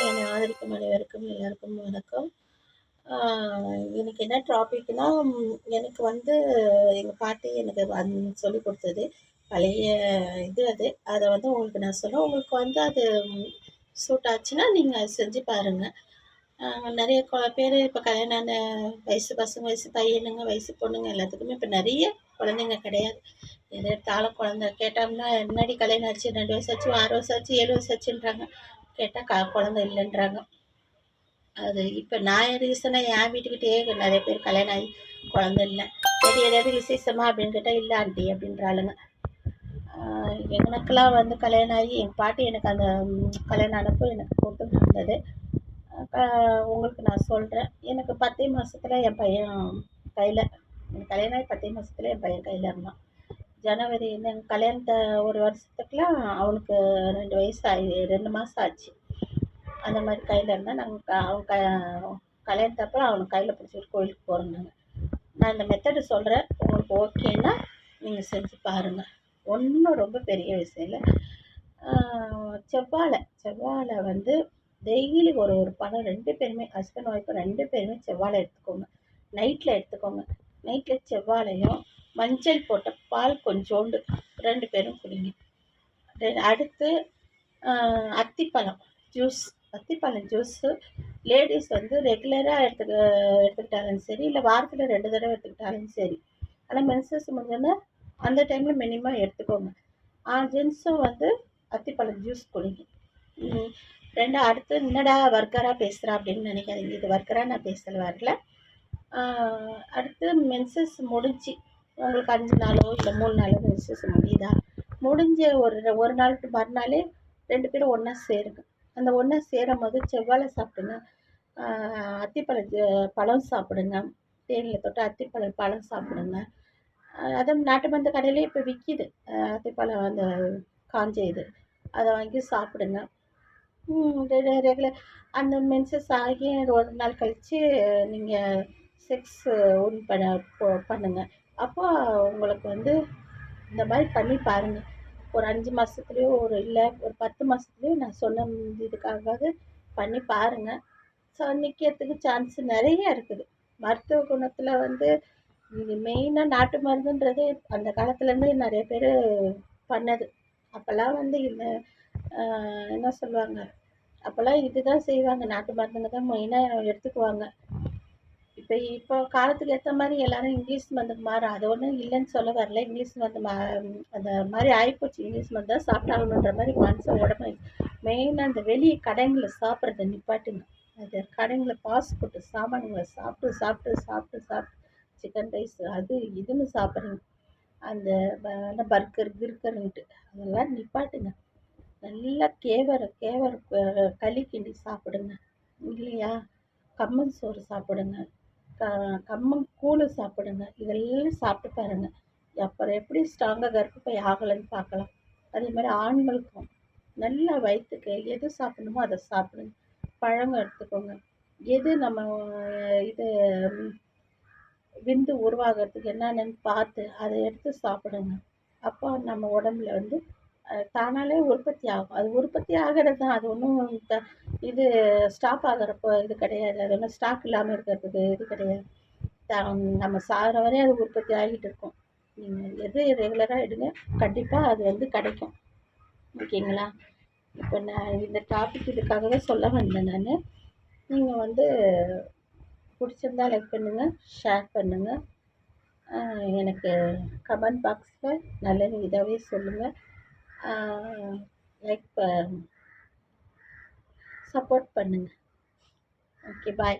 என்னை ஆதரிக்கும் அனைவருக்கும் எல்லாருக்கும் வணக்கம். இன்னைக்கு என்ன டாபிக்னா, எனக்கு வந்து எங்கள் பாட்டி எனக்கு சொல்லிக் கொடுத்தது. பழைய இது அது. அதை வந்து உங்களுக்கு நான் சொல்றேன். உங்களுக்கு வந்து அது சூட் ஆச்சுன்னா நீங்கள் அதை செஞ்சு பாருங்கள். நிறைய பேர் இப்போ கல்யாணம் ஆன வயசு பசங்க, வயசு பையனுங்க, வயசு பொண்ணுங்க எல்லாத்துக்குமே இப்போ நிறைய குழந்தைங்க கிடையாது. எது எடுத்தாலும் குழந்தை கேட்டோம்னா, முன்னாடி கல்யாணம் ஆச்சு 2 வயசு ஆச்சு, 6 வயசு ஆச்சு, 7 வயசு ஆச்சுன்றாங்க. கேட்டால் குழந்தை இல்லைன்றாங்க. அது இப்போ நான் ரீசனாக என் வீட்டுக்கிட்டேயே நிறைய பேர் கல்யாணம் ஆகி குழந்தை இல்லை. சரி ஏதாவது விசேஷமா அப்படின்னு கேட்டால் இல்லை ஆண்டி அப்படின்றாளுங்க. எனக்கெல்லாம் வந்து கல்யாணம் ஆகி எங்கள் பாட்டி எனக்கு அந்த கல்யாணம் ஆனப்போ எனக்கு போட்டு இருந்தது. உங்களுக்கு நான் சொல்கிறேன். எனக்கு 10 மாதத்துல என் பையன் கையில், எனக்கு கல்யாணம் ஆகி 10 மாதத்துல என் பையன் கையில் இருந்தான். ஜனவரி எங்கள் கல்யாணத்தை ஒரு வருஷத்துக்குலாம் அவனுக்கு 2 வயசு 2 மாதம் ஆச்சு. அந்த மாதிரி கையில் இருந்தால் நாங்கள் அவன் கல்யாணத்தப்போ அவனுக்கு கையில் பிடிச்சிட்டு கோயிலுக்கு போகிறோம். நான் இந்த மெத்தடு சொல்கிறேன். உங்களுக்கு ஓகேன்னா நீங்கள் செஞ்சு பாருங்கள். ஒன்றும் ரொம்ப பெரிய விஷயம் இல்லை. செவ்வாழை வந்து டெய்லி ஒரு பழம் 2 பேருமே, ஹஸ்பண்ட் ஒய்ஃப் 2 பேருமே செவ்வாழை எடுத்துக்கோங்க. நைட்டில் எடுத்துக்கோங்க. நைட்டில் செவ்வாழையும் மஞ்சள் போட்ட பால் கொஞ்சோண்டு 2 பேரும் குடிங்க. அடுத்து அத்திப்பழம் ஜூஸு லேடிஸ் வந்து ரெகுலராக எடுத்துக்கிட்டாலும் சரி, இல்லை வாரத்தில் 2 தடவை எடுத்துக்கிட்டாலும் சரி. ஆனால் மென்சஸ் முடிஞ்சோன்னா அந்த டைமில் மினிமம் எடுத்துக்கோங்க. ஜென்ஸும் வந்து அத்திப்பழம் ஜூஸ் குடிங்க. 2 அடுத்து என்னடா வர்க்கராக பேசுகிறா அப்படின்னு நினைக்காதீங்க. இது வர்க்கராக நான் வரல. அடுத்து மென்சஸ் முடிஞ்சு உங்களுக்கு 5 நாளோ இல்லை 3 நாளோ மென்சஸ் முடியுதா, முடிஞ்ச ஒரு நாளுக்கு மறுநாளே 2 பேரும் ஒன்றா சேருங்க. அந்த ஒன்றா சேரும் போது செவ்வாழை சாப்பிடுங்க, பழம் சாப்பிடுங்க, தேனில் தொட்டு பழம் சாப்பிடுங்க. அதுவும் நாட்டு மருந்து கடையிலே இப்போ விற்கிது அத்திப்பழம், அந்த காஞ்ச இது, அதை வாங்கி சாப்பிடுங்க. ரெகுலர் அந்த மென்சஸ் ஆகி ஒரு நாள் கழித்து நீங்கள் செக்ஸ் பண்ணுங்க. அப்போ உங்களுக்கு வந்து இந்த மாதிரி பண்ணி பாருங்கள். ஒரு 5 மாதத்துலேயோ இல்லை ஒரு 10 மாதத்துலேயோ நான் சொன்ன இதுக்காகவாவது பண்ணி பாருங்கள். நிற்கிறதுக்கு சான்ஸ் நிறைய இருக்குது. மருத்துவ குணத்தில் வந்து மெயினாக நாட்டு மருந்துன்றது அந்த காலத்துலேருந்தே நிறைய பேர் பண்ணது. அப்போல்லாம் வந்து என்ன சொல்லுவாங்க, அப்போல்லாம் இதுதான் செய்வாங்க, நாட்டு மருந்துங்க தான் மெயினாக எடுத்துக்குவாங்க. இப்போ காலத்துக்கு ஏற்ற மாதிரி எல்லாரும் இங்கிலீஷ் மருந்துக்கு மாறும். அது ஒன்றும் இல்லைன்னு சொல்ல வரல. இங்கிலீஷ் மருந்து அந்த மாதிரி ஆகிப்போச்சு. இங்கிலீஷ் மருந்து தான் சாப்பிட்டாகணுன்ற மாதிரி மனுஷன் உடம்பு. மெயினாக அந்த வெளியே கடைங்களில் சாப்பிட்றத நிப்பாட்டுங்க. அது கடைங்களில் பாஸ் போட்டு சாமானுங்களை சாப்பிட்டு சாப்பிட்டு சாப்பிட்டு சாப்பிட்டு சிக்கன் ரைஸ் அது இதுன்னு சாப்பிட்றீங்க. அந்த பர்கர் கிர்கர்ன்ட்டு அதெல்லாம் நிப்பாட்டுங்க. நல்லா கேவர் களி கிண்டி சாப்பிடுங்க. இல்லையா, கம்மன் சோறு சாப்பிடுங்க, கம்மன் கூழ் சாப்பிடுங்க. இதெல்லாம் சாப்பிட்டு பாருங்கள். அப்புறம் எப்படி ஸ்ட்ராங்காக கர்ப்பப்பை ஆகலைன்னு பார்க்கலாம். அதே மாதிரி ஆண்களுக்கும் நல்லா வயிற்றுக்கு எது சாப்பிடணுமோ அதை சாப்பிடுங்க. பழங்கள் எடுத்துக்கோங்க. எது நம்ம இது விந்து உருவாகிறதுக்கு என்னென்னு பார்த்து அதை எடுத்து சாப்பிடுங்க. அப்போ நம்ம உடம்புல வந்து தானாலே உற்பத்தி ஆகும். அது உற்பத்தி ஆகிறது தான். அது ஒன்றும் இது ஸ்டாப் ஆகிறப்போ இது கிடையாது. அது ஒன்றும் ஸ்டாக் இல்லாமல் இருக்கிறதுக்கு இது கிடையாது. நம்ம சாகிற வரையும் அது உற்பத்தி ஆகிட்டு இருக்கும். நீங்கள் எது ரெகுலராக எடுங்க, கண்டிப்பாக அது வந்து கிடைக்கும். ஓகேங்களா? இப்போ நான் இந்த டாபிக் இதுக்காகவே சொல்ல வந்தேன். நீங்கள் வந்து பிடிச்சிருந்தா லைக் பண்ணுங்கள், ஷேர் பண்ணுங்கள். எனக்கு கமெண்ட் பாக்ஸில் நல்ல இதாகவே சொல்லுங்கள். லைக் சப்போர்ட் பண்ணுங்கள். ஓகே, பாய்.